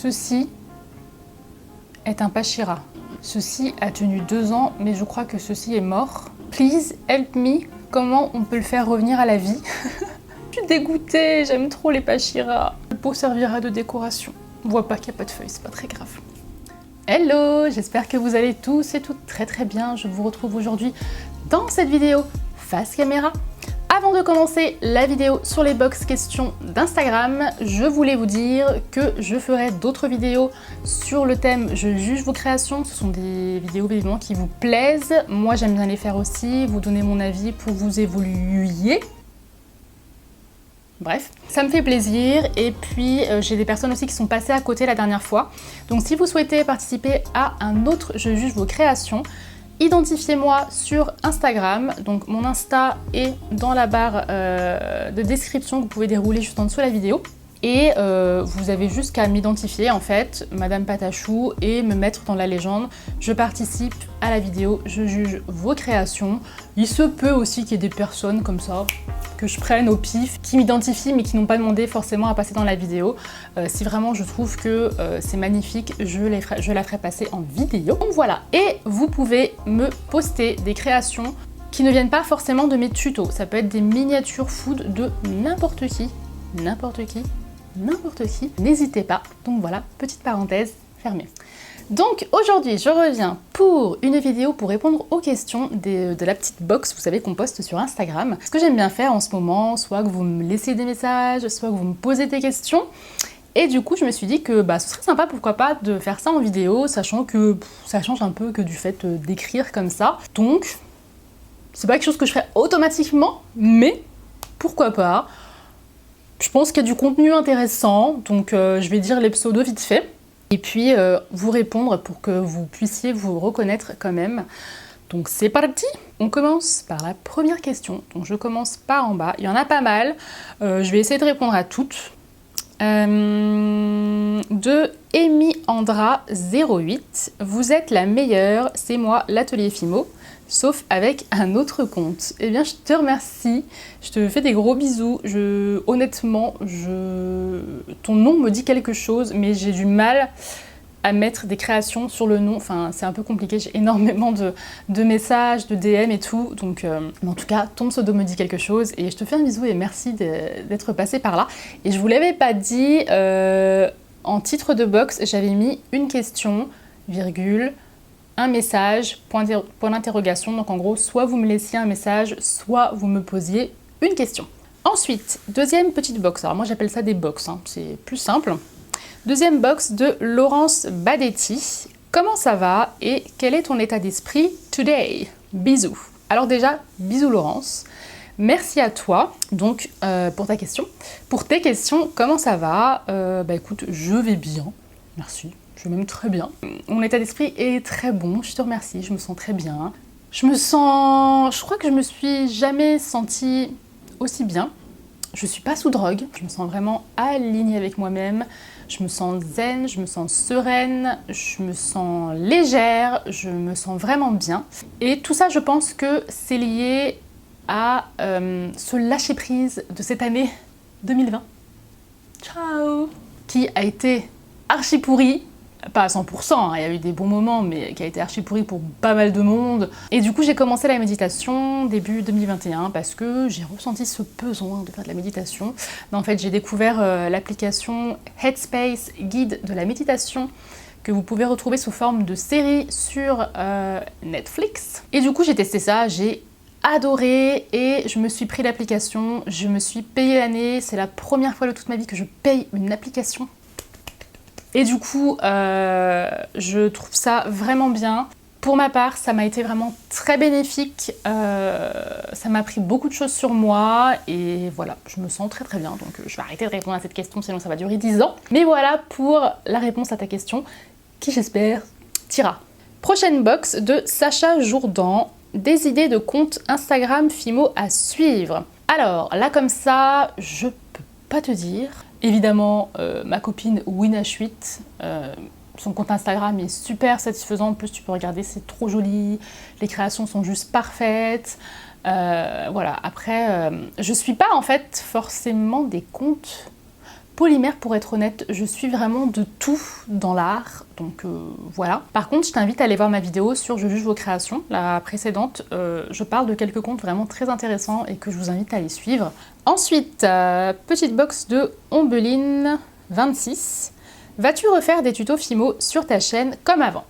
Ceci est un Pachira. Ceci a tenu 2 ans, mais je crois que ceci est mort. Please help me. Comment on peut le faire revenir à la vie? Je suis dégoûtée, j'aime trop les Pachira. Le pot servira de décoration. On voit pas qu'il n'y a pas de feuilles, c'est pas très grave. Hello, j'espère que vous allez tous et toutes très très bien. Je vous retrouve aujourd'hui dans cette vidéo face caméra. Avant de commencer la vidéo sur les box questions d'Instagram, je voulais vous dire que je ferai d'autres vidéos sur le thème Je juge vos créations. Ce sont des vidéos évidemment qui vous plaisent. Moi j'aime bien les faire aussi, vous donner mon avis pour que vous évoluiez. Bref, ça me fait plaisir et puis j'ai des personnes aussi qui sont passées à côté la dernière fois. Donc si vous souhaitez participer à un autre Je juge vos créations, identifiez-moi sur Instagram. Donc mon Insta est dans la barre de description que vous pouvez dérouler juste en dessous de la vidéo. Et vous avez juste qu'à m'identifier en fait, Madame Patachou, et me mettre dans la légende. Je participe à la vidéo, je juge vos créations. Il se peut aussi qu'il y ait des personnes comme ça que je prenne au pif, qui m'identifient mais qui n'ont pas demandé forcément à passer dans la vidéo. Si vraiment je trouve que c'est magnifique, je la ferai passer en vidéo. Donc voilà, et vous pouvez me poster des créations qui ne viennent pas forcément de mes tutos. Ça peut être des miniatures food de n'importe qui, n'importe qui. N'hésitez pas. Donc voilà, petite parenthèse fermée. Donc aujourd'hui, je reviens pour une vidéo pour répondre aux questions de la petite box, vous savez, qu'on poste sur Instagram. Ce que j'aime bien faire en ce moment, soit que vous me laissez des messages, soit que vous me posez des questions. Et du coup, je me suis dit que ce serait sympa, pourquoi pas, de faire ça en vidéo, sachant que ça change un peu que du fait d'écrire comme ça. Donc, c'est pas quelque chose que je ferais automatiquement, mais pourquoi pas. Je pense qu'il y a du contenu intéressant, donc je vais dire les pseudos vite fait. Et puis vous répondre pour que vous puissiez vous reconnaître quand même. Donc c'est parti. On commence par la première question. Donc je commence par en bas. Il y en a pas mal. Je vais essayer de répondre à toutes. De Amy Andra 08. Vous êtes la meilleure, c'est moi, l'atelier Fimo. Sauf avec un autre compte. Eh bien, je te remercie. Je te fais des gros bisous. Honnêtement, ton nom me dit quelque chose, mais j'ai du mal à mettre des créations sur le nom. Enfin, c'est un peu compliqué. J'ai énormément de messages, de DM et tout. Donc, mais en tout cas, ton pseudo me dit quelque chose. Et je te fais un bisou et merci d'être passé par là. Et je vous l'avais pas dit, en titre de box, j'avais mis une question, virgule, un message, point d'interrogation. Donc en gros, soit vous me laissiez un message, soit vous me posiez une question. Ensuite, deuxième petite box. Alors moi j'appelle ça des box, hein, c'est plus simple. Deuxième box de Laurence Badetti. Comment ça va et quel est ton état d'esprit today? Bisous. Alors déjà, bisous Laurence. Merci à toi donc pour ta question. Pour tes questions, comment ça va? Écoute, je vais bien. Merci. Je vais même très bien. Mon état d'esprit est très bon, je te remercie, je me sens très bien. Je crois que je me suis jamais sentie aussi bien. Je suis pas sous drogue, je me sens vraiment alignée avec moi-même. Je me sens zen, je me sens sereine, je me sens légère, je me sens vraiment bien. Et tout ça, je pense que c'est lié à ce lâcher-prise de cette année 2020. Ciao! Qui a été archi pourri. Pas à 100%, hein, il y a eu des bons moments, mais qui a été archi pourri pour pas mal de monde. Et du coup, j'ai commencé la méditation début 2021 parce que j'ai ressenti ce besoin de faire de la méditation. Mais en fait, j'ai découvert l'application Headspace, guide de la méditation, que vous pouvez retrouver sous forme de série sur Netflix. Et du coup, j'ai testé ça, j'ai adoré et je me suis pris l'application, je me suis payé l'année. C'est la première fois de toute ma vie que je paye une application. Et du coup, je trouve ça vraiment bien. Pour ma part, ça m'a été vraiment très bénéfique. Ça m'a appris beaucoup de choses sur moi. Et voilà, je me sens très très bien. Donc je vais arrêter de répondre à cette question, sinon ça va durer 10 ans. Mais voilà pour la réponse à ta question, qui j'espère t'ira. Prochaine box de Sacha Jourdan. Des idées de compte Instagram Fimo à suivre. Alors, là comme ça, je peux pas te dire. Évidemment, ma copine Winachuit, son compte Instagram est super satisfaisant. En plus, tu peux regarder, c'est trop joli. Les créations sont juste parfaites. Voilà, après, je suis pas en fait forcément des comptes polymère, pour être honnête, je suis vraiment de tout dans l'art, donc voilà. Par contre, je t'invite à aller voir ma vidéo sur Je juge vos créations, la précédente. Je parle de quelques comptes vraiment très intéressants et que je vous invite à les suivre. Ensuite, petite box de Ombeline 26. Vas-tu refaire des tutos Fimo sur ta chaîne comme avant?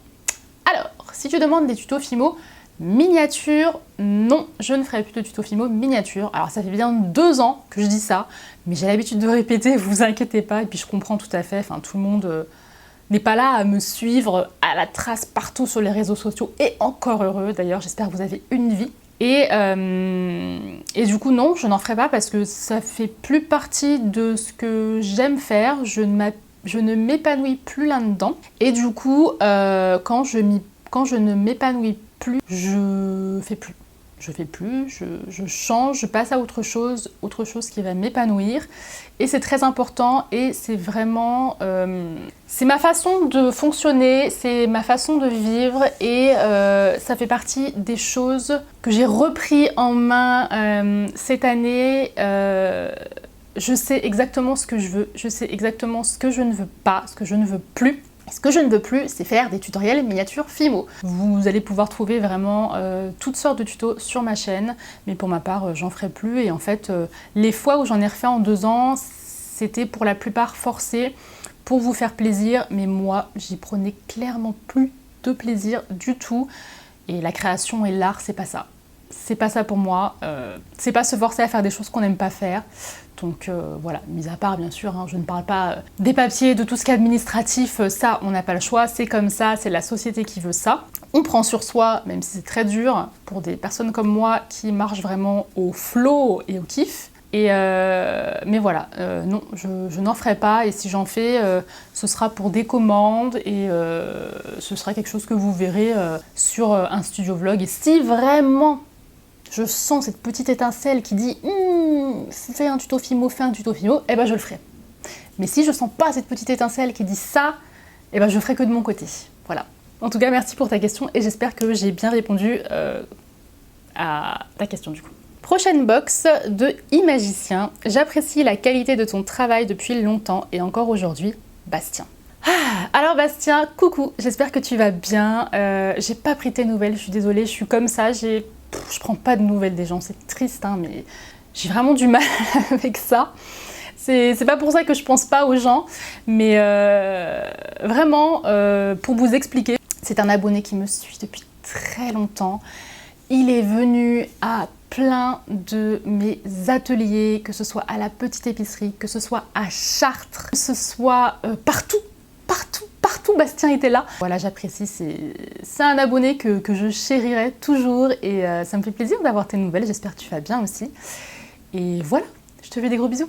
Alors, si tu demandes des tutos Fimo miniature, non, je ne ferai plus de tuto Fimo miniature. Alors ça fait bien 2 ans que je dis ça, mais j'ai l'habitude de répéter, vous inquiétez pas, et puis je comprends tout à fait, enfin tout le monde n'est pas là à me suivre à la trace partout sur les réseaux sociaux, et encore heureux d'ailleurs, j'espère que vous avez une vie. Et du coup non, je n'en ferai pas parce que ça fait plus partie de ce que j'aime faire, je ne m'épanouis plus là-dedans, et du coup quand je ne m'épanouis plus, je fais plus. Je change, je passe à autre chose qui va m'épanouir. Et c'est très important et c'est vraiment... c'est ma façon de fonctionner, c'est ma façon de vivre et ça fait partie des choses que j'ai repris en main cette année. Je sais exactement ce que je veux, je sais exactement ce que je ne veux pas, ce que je ne veux plus. Ce que je ne veux plus, c'est faire des tutoriels miniatures Fimo. Vous allez pouvoir trouver vraiment toutes sortes de tutos sur ma chaîne, mais pour ma part, j'en ferai plus. Et en fait, les fois où j'en ai refait en 2 ans, c'était pour la plupart forcé, pour vous faire plaisir, mais moi, j'y prenais clairement plus de plaisir du tout. Et la création et l'art, c'est pas ça. C'est pas ça pour moi, c'est pas se forcer à faire des choses qu'on n'aime pas faire. Donc voilà, mis à part bien sûr, hein, je ne parle pas des papiers, de tout ce qui est administratif, ça on n'a pas le choix, c'est comme ça, c'est la société qui veut ça. On prend sur soi, même si c'est très dur, pour des personnes comme moi qui marchent vraiment au flow et au kiff. Mais voilà, non, je n'en ferai pas et si j'en fais, ce sera pour des commandes et ce sera quelque chose que vous verrez sur un studio vlog. Et si vraiment je sens cette petite étincelle qui dit fais un tuto Fimo, eh ben je le ferai. Mais si je sens pas cette petite étincelle qui dit ça, eh ben je ferai que de mon côté. Voilà. En tout cas, merci pour ta question et j'espère que j'ai bien répondu à ta question du coup. Prochaine box de Imagicien. J'apprécie la qualité de ton travail depuis longtemps et encore aujourd'hui, Bastien. Alors Bastien, coucou, j'espère que tu vas bien. J'ai pas pris tes nouvelles, je suis désolée, je suis comme ça, je prends pas de nouvelles des gens, c'est triste, hein, mais j'ai vraiment du mal avec ça. C'est pas pour ça que je pense pas aux gens, mais vraiment, pour vous expliquer, c'est un abonné qui me suit depuis très longtemps. Il est venu à plein de mes ateliers, que ce soit à la petite épicerie, que ce soit à Chartres, que ce soit partout, Bastien était là. Voilà, j'apprécie, c'est un abonné que je chérirai toujours et ça me fait plaisir d'avoir tes nouvelles, j'espère que tu vas bien aussi. Et voilà, je te fais des gros bisous.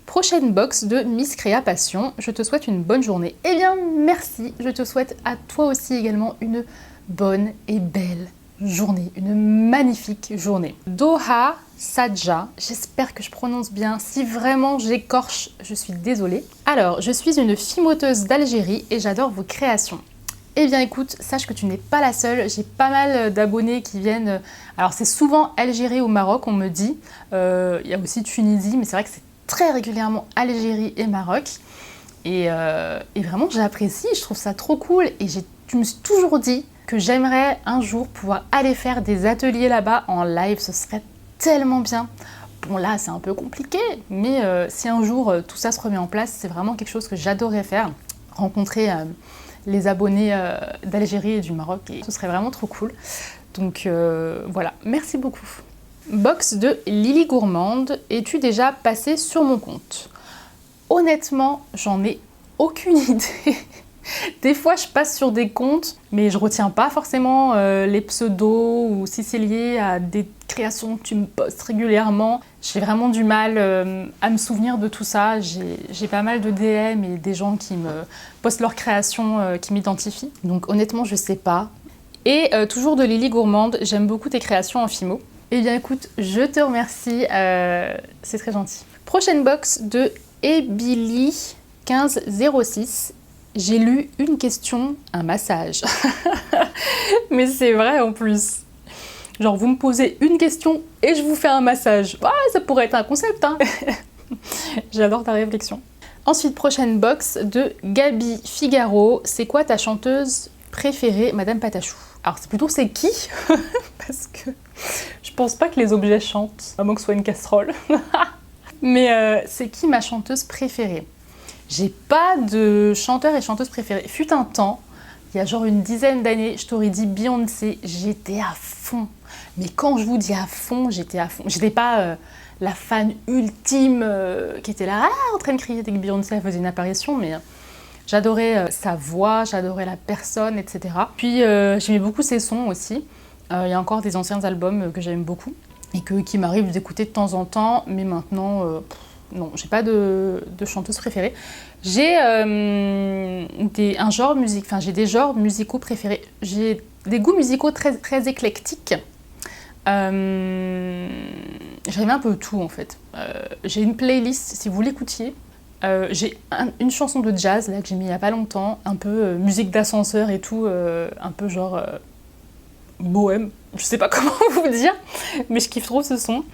Prochaine box de Miss Créa Passion, je te souhaite une bonne journée. Eh bien, merci, je te souhaite à toi aussi également une bonne et belle journée, une magnifique journée. Doha Sadja, j'espère que je prononce bien, si vraiment j'écorche, je suis désolée. Alors, je suis une fimoteuse d'Algérie et j'adore vos créations. Eh bien écoute, sache que tu n'es pas la seule, j'ai pas mal d'abonnés qui viennent, alors c'est souvent Algérie ou Maroc on me dit, il y a aussi Tunisie, mais c'est vrai que c'est très régulièrement Algérie et Maroc. Et vraiment j'apprécie, je trouve ça trop cool et je me suis toujours dit que j'aimerais un jour pouvoir aller faire des ateliers là-bas en live, ce serait tellement bien. Bon là c'est un peu compliqué, mais si un jour tout ça se remet en place, c'est vraiment quelque chose que j'adorerais faire, rencontrer les abonnés d'Algérie et du Maroc, et ce serait vraiment trop cool. Donc voilà, merci beaucoup. Box de Lily Gourmande, es-tu déjà passée sur mon compte? Honnêtement, j'en ai aucune idée. Des fois, je passe sur des comptes, mais je retiens pas forcément les pseudos ou si c'est lié à des créations que tu me postes régulièrement. J'ai vraiment du mal à me souvenir de tout ça. J'ai pas mal de DM et des gens qui me postent leurs créations qui m'identifient. Donc honnêtement, je sais pas. Et toujours de Lily Gourmande, j'aime beaucoup tes créations en Fimo. Eh bien écoute, je te remercie, c'est très gentil. Prochaine box de Ebili 1506. J'ai lu une question, un massage. Mais c'est vrai en plus. Genre vous me posez une question et je vous fais un massage. Ah, ça pourrait être un concept, hein. J'adore ta réflexion. Ensuite, prochaine box de Gabi Figaro. C'est quoi ta chanteuse préférée, Madame Patachou? Alors c'est plutôt c'est qui parce que je pense pas que les objets chantent, à moins que ce soit une casserole. Mais c'est qui ma chanteuse préférée? J'ai pas de chanteur et chanteuse préférée. Fut un temps, il y a genre une dizaine d'années, je t'aurais dit Beyoncé, j'étais à fond. Mais quand je vous dis à fond, j'étais à fond. J'étais pas la fan ultime qui était là en train de crier dès que Beyoncé faisait une apparition, mais j'adorais sa voix, j'adorais la personne, etc. Puis j'aimais beaucoup ses sons aussi. Il y a encore des anciens albums que j'aime beaucoup et qui m'arrive d'écouter de temps en temps, mais maintenant, non, j'ai pas de chanteuse préférée. J'ai j'ai des genres musicaux préférés. J'ai des goûts musicaux très, très éclectiques. J'aime un peu tout en fait. J'ai une playlist, si vous l'écoutiez. J'ai une chanson de jazz là, que j'ai mis il n'y a pas longtemps, un peu musique d'ascenseur et tout, un peu genre bohème, je sais pas comment vous dire, mais je kiffe trop ce son.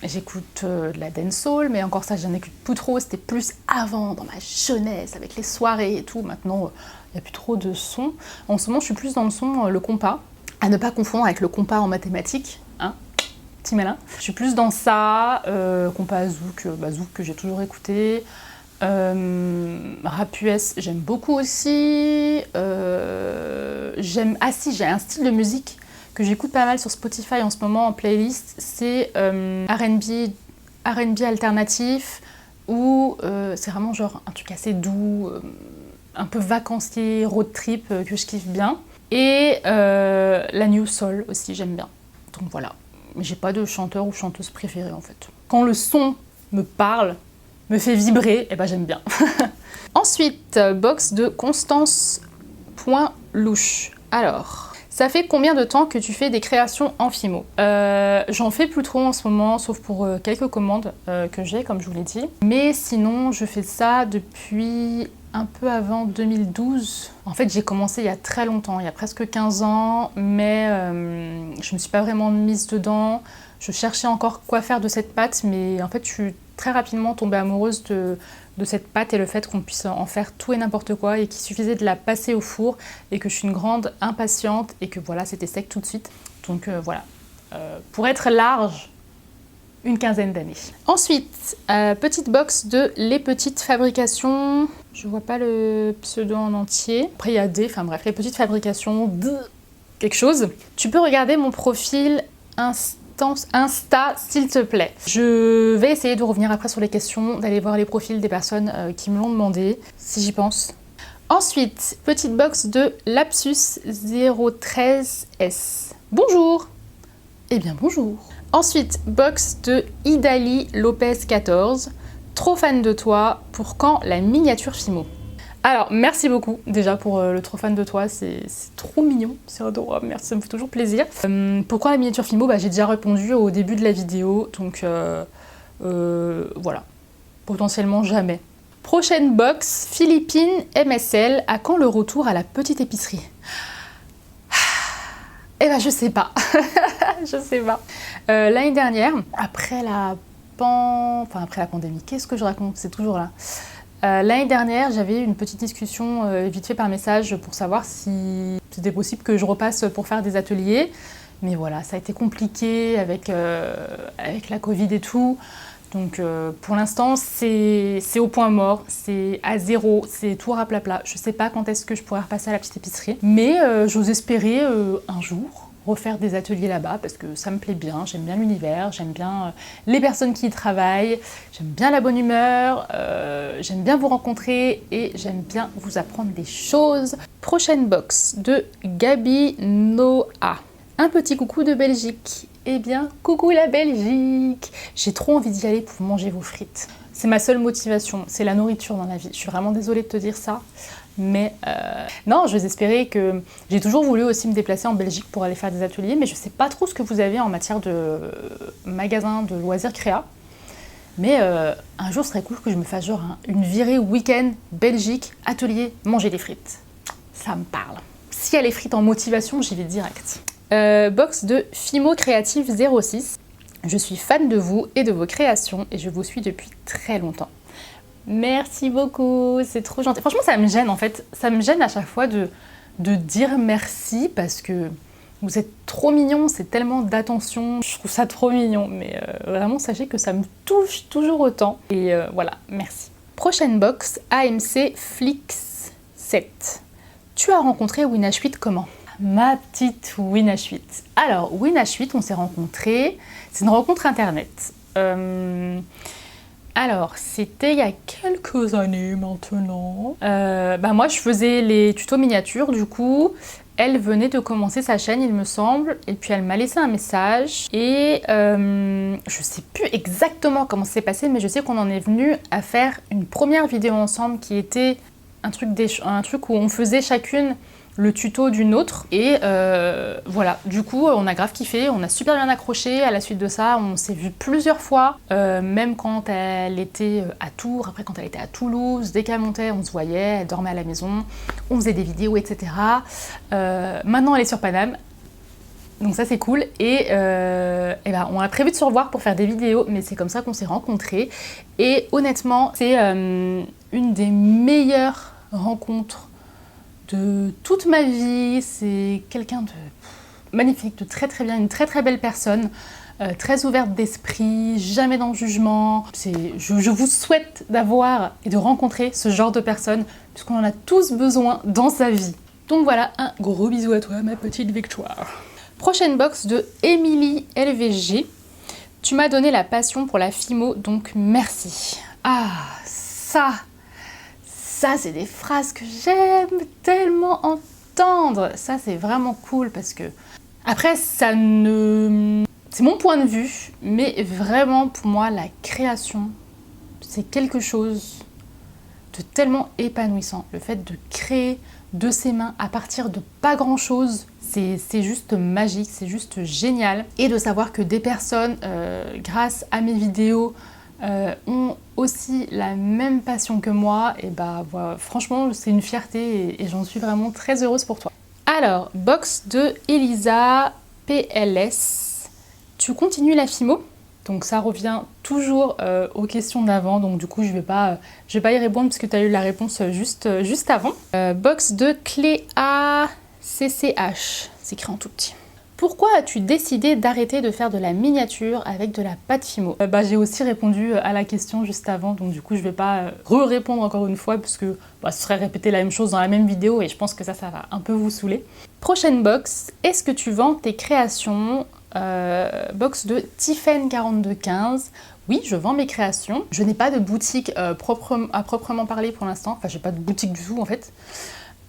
J'écoute de la dancehall, mais encore ça, j'en écoute plus trop, c'était plus avant, dans ma jeunesse, avec les soirées et tout. Maintenant, il n'y a plus trop de sons. En ce moment, je suis plus dans le son, le compas, à ne pas confondre avec le compas en mathématiques, hein, petit malin. Je suis plus dans ça, compas zouk que j'ai toujours écouté. Rap US, j'aime beaucoup aussi. J'ai un style de musique que j'écoute pas mal sur Spotify en ce moment en playlist, c'est R&B alternatif, où c'est vraiment genre un truc assez doux, un peu vacancier, road trip, que je kiffe bien. Et la new soul aussi, j'aime bien. Donc voilà, mais j'ai pas de chanteur ou chanteuse préférée en fait. Quand le son me parle, me fait vibrer, et ben j'aime bien. Ensuite, box de Constance.louche. Alors, ça fait combien de temps que tu fais des créations en Fimo? J'en fais plus trop en ce moment, sauf pour quelques commandes que j'ai, comme je vous l'ai dit. Mais sinon, je fais ça depuis un peu avant 2012. En fait, j'ai commencé il y a très longtemps, il y a presque 15 ans, mais je me suis pas vraiment mise dedans. Je cherchais encore quoi faire de cette pâte, mais en fait, je suis très rapidement tombée amoureuse de cette pâte et le fait qu'on puisse en faire tout et n'importe quoi et qu'il suffisait de la passer au four et que je suis une grande impatiente et que voilà, c'était sec tout de suite. Donc voilà, pour être large, une quinzaine d'années. Ensuite, petite box de Les Petites Fabrications. Je vois pas le pseudo en entier. Après, il y a des, enfin bref, Les Petites Fabrications de quelque chose. Tu peux regarder mon profil Insta, s'il te plaît. Je vais essayer de revenir après sur les questions, d'aller voir les profils des personnes qui me l'ont demandé, si j'y pense. Ensuite, petite box de Lapsus013S. Bonjour! Eh bien bonjour! Ensuite, box de Idali Lopez 14. Trop fan de toi, pour quand la miniature Fimo? Alors, merci beaucoup déjà pour le trop fan de toi, c'est trop mignon, c'est adorable, merci, ça me fait toujours plaisir. Pourquoi la miniature Fimo? J'ai déjà répondu au début de la vidéo, donc voilà, potentiellement jamais. Prochaine box, Philippines MSL, à quand le retour à la petite épicerie? Eh ben je sais pas, je sais pas. L'année dernière, après la pandémie, qu'est-ce que je raconte? C'est toujours là. L'année dernière, j'avais eu une petite discussion vite fait par message pour savoir si c'était possible que je repasse pour faire des ateliers. Mais voilà, ça a été compliqué avec la Covid et tout. Donc pour l'instant, c'est au point mort, c'est à zéro, c'est tout raplapla. Je sais pas quand est-ce que je pourrais repasser à la petite épicerie. Mais j'ose espérer un jour refaire des ateliers là-bas parce que ça me plaît bien, j'aime bien l'univers, j'aime bien les personnes qui y travaillent, j'aime bien la bonne humeur, j'aime bien vous rencontrer et j'aime bien vous apprendre des choses. Prochaine box de Gabi Noah. Un petit coucou de Belgique. Eh bien, coucou la Belgique! J'ai trop envie d'y aller pour manger vos frites. C'est ma seule motivation, c'est la nourriture dans la vie. Je suis vraiment désolée de te dire ça. Mais non, je vais espérer que... J'ai toujours voulu aussi me déplacer en Belgique pour aller faire des ateliers, mais je sais pas trop ce que vous avez en matière de magasin de loisirs créa. Mais un jour, ce serait cool que je me fasse genre une virée week-end Belgique, atelier, manger des frites. Ça me parle. S'il y a les frites en motivation, j'y vais direct. Box de Fimo Créative 06. Je suis fan de vous et de vos créations et je vous suis depuis très longtemps. Merci beaucoup, c'est trop gentil. Franchement, ça me gêne en fait. Ça me gêne à chaque fois de dire merci parce que vous êtes trop mignons, c'est tellement d'attention. Je trouve ça trop mignon, mais vraiment, sachez que ça me touche toujours autant. Et voilà, merci. Prochaine box, AMC Flix 7. Tu as rencontré Winashwit comment? Ma petite Winashwit. Alors, Winashwit, on s'est rencontrés. C'est une rencontre internet. Alors, c'était il y a quelques années maintenant. Moi, je faisais les tutos miniatures, du coup. Elle venait de commencer sa chaîne, il me semble, et puis elle m'a laissé un message. Et je sais plus exactement comment ça s'est passé, mais je sais qu'on en est venu à faire une première vidéo ensemble qui était un truc où on faisait chacune le tuto d'une autre. Et voilà, du coup, on a grave kiffé, on a super bien accroché. À la suite de ça, on s'est vu plusieurs fois, même quand elle était à Tours, après quand elle était à Toulouse, dès qu'elle montait, on se voyait, elle dormait à la maison, on faisait des vidéos, etc. Maintenant, elle est sur Paname, donc ça c'est cool. Et on a prévu de se revoir pour faire des vidéos, mais c'est comme ça qu'on s'est rencontrés. Et honnêtement, c'est une des meilleures rencontres de toute ma vie. C'est quelqu'un de magnifique, de très très bien, une très très belle personne, très ouverte d'esprit, jamais dans le jugement. Je vous souhaite d'avoir et de rencontrer ce genre de personne, puisqu'on en a tous besoin dans sa vie. Donc voilà, un gros bisou à toi, ma petite Victoire. Prochaine box de Émilie LVG. Tu m'as donné la passion pour la Fimo, donc merci. Ah, ça, c'est des phrases que j'aime tellement entendre. Ça, c'est vraiment cool parce que... Après, c'est mon point de vue, mais vraiment, pour moi, la création, c'est quelque chose de tellement épanouissant. Le fait de créer de ses mains à partir de pas grand-chose, c'est juste magique, c'est juste génial. Et de savoir que des personnes, grâce à mes vidéos, ont aussi la même passion que moi, et voilà, franchement c'est une fierté et j'en suis vraiment très heureuse pour toi. Alors, box de Elisa PLS. Tu continues la Fimo? Donc ça revient toujours aux questions d'avant, donc du coup je vais pas y répondre puisque tu as eu la réponse juste avant. Box de Cléa CCH, c'est écrit en tout petit. Pourquoi as-tu décidé d'arrêter de faire de la miniature avec de la pâte Fimo? J'ai aussi répondu à la question juste avant, donc du coup je vais pas répondre encore une fois puisque ce serait répéter la même chose dans la même vidéo et je pense que ça va un peu vous saouler. Prochaine box, est-ce que tu vends tes créations? Box de Tiffen4215. Oui, je vends mes créations. Je n'ai pas de boutique à proprement parler pour l'instant, enfin j'ai pas de boutique du tout en fait.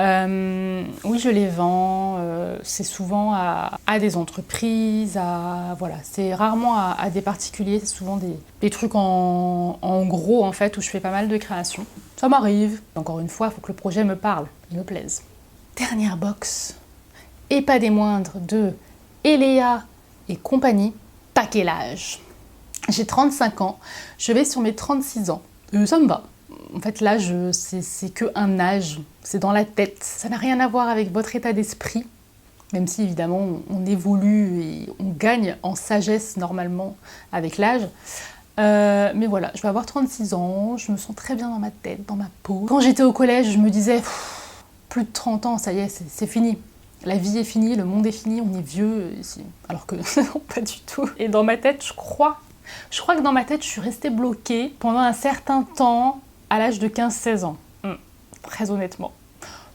Oui, je les vends, c'est souvent à des entreprises, voilà, c'est rarement à des particuliers, c'est souvent des trucs en gros en fait, où je fais pas mal de créations. Ça m'arrive. Encore une fois, il faut que le projet me parle, me plaise. Dernière box, et pas des moindres, de Eléa et compagnie, pas quel âge. J'ai 35 ans, je vais sur mes 36 ans, ça me va. En fait, l'âge, c'est qu'un âge, c'est dans la tête. Ça n'a rien à voir avec votre état d'esprit, même si évidemment on évolue et on gagne en sagesse normalement avec l'âge. Mais voilà, je vais avoir 36 ans, je me sens très bien dans ma tête, dans ma peau. Quand j'étais au collège, je me disais, plus de 30 ans, ça y est, c'est fini. La vie est finie, le monde est fini, on est vieux, alors que non, pas du tout. Et dans ma tête, je crois que dans ma tête, je suis restée bloquée pendant un certain temps, à l'âge de 15-16 ans, très honnêtement.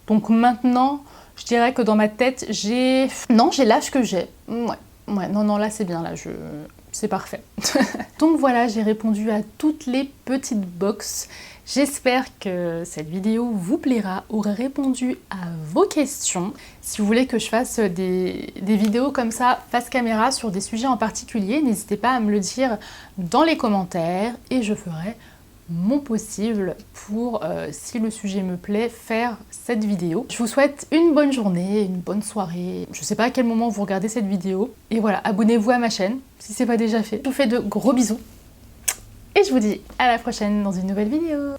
Donc maintenant, je dirais que dans ma tête, j'ai l'âge que j'ai. Ouais, non, là c'est bien, là, c'est parfait. Donc voilà, j'ai répondu à toutes les petites boxes. J'espère que cette vidéo vous plaira, aura répondu à vos questions. Si vous voulez que je fasse des vidéos comme ça, face caméra, sur des sujets en particulier, n'hésitez pas à me le dire dans les commentaires et je ferai mon possible pour, si le sujet me plaît, faire cette vidéo. Je vous souhaite une bonne journée, une bonne soirée. Je sais pas à quel moment vous regardez cette vidéo. Et voilà, abonnez-vous à ma chaîne si c'est pas déjà fait. Je vous fais de gros bisous. Et je vous dis à la prochaine dans une nouvelle vidéo.